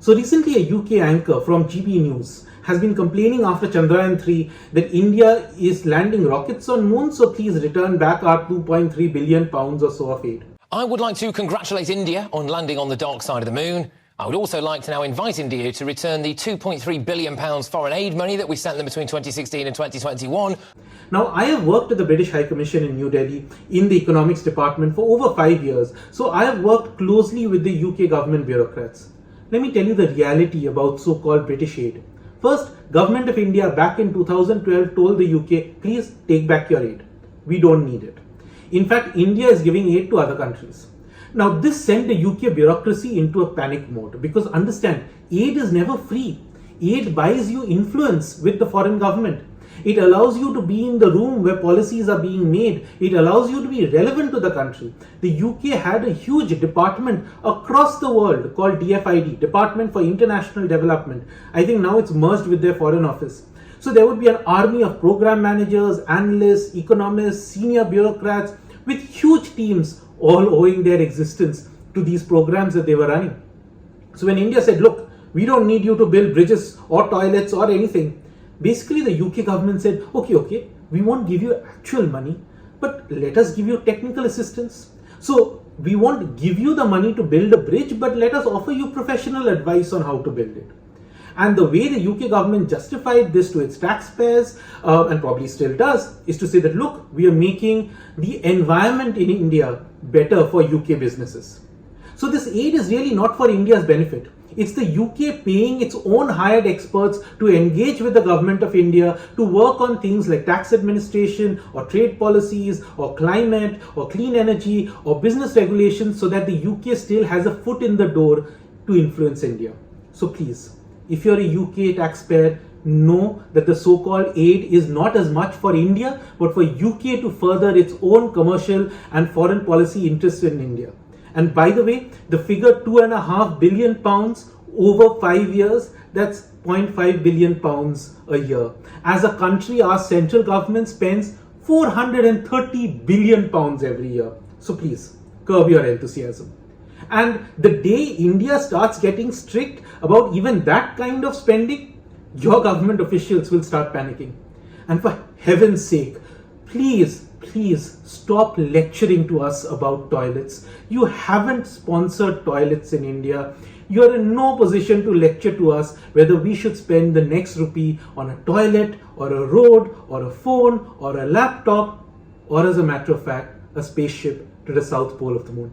So recently a UK anchor from GB News has been complaining after Chandrayaan 3 that India is landing rockets on moon, so please return back our 2.3 billion pounds or so of aid. I would like to congratulate India on landing on the dark side of the moon. I would also like to now invite India to return the £2.3 billion foreign aid money that we sent them between 2016 and 2021. Now, I have worked at the British High Commission in New Delhi in the Economics department for over 5 years, so I have worked closely with the UK government bureaucrats. Let me tell you the reality about so-called British aid. First, Government of India back in 2012 told the UK, please take back your aid. We don't need it. In fact, India is giving aid to other countries. Now, this sent the UK bureaucracy into a panic mode because understand, aid is never free. Aid buys you influence with the foreign government. It allows you to be in the room where policies are being made. It allows you to be relevant to the country. The UK had a huge department across the world called DFID, Department for International Development. I think now it's merged with their foreign office. So there would be an army of program managers, analysts, economists, senior bureaucrats with huge teams all owing their existence to these programs that they were running. So when India said, look, we don't need you to build bridges or toilets or anything, basically the UK government said, okay, we won't give you actual money, but let us give you technical assistance. So we won't give you the money to build a bridge, but let us offer you professional advice on how to build it. And the way the UK government justified this to its taxpayers, and probably still does, is to say that, look, we are making the environment in India better for UK businesses. So this aid is really not for India's benefit. It's the UK paying its own hired experts to engage with the government of India to work on things like tax administration or trade policies or climate or clean energy or business regulations so that the UK still has a foot in the door to influence India. So please, if you're a UK taxpayer, know that the so-called aid is not as much for India, but for UK to further its own commercial and foreign policy interests in India. And by the way, the figure £2.5 billion over 5 years, that's £0.5 billion a year. As a country, our central government spends £430 billion every year. So please, curb your enthusiasm. And the day India starts getting strict about even that kind of spending, your government officials will start panicking. And for heaven's sake, please stop lecturing to us about toilets. You haven't sponsored toilets in India. You are in no position to lecture to us whether we should spend the next rupee on a toilet or a road or a phone or a laptop or, as a matter of fact, a spaceship to the South Pole of the moon.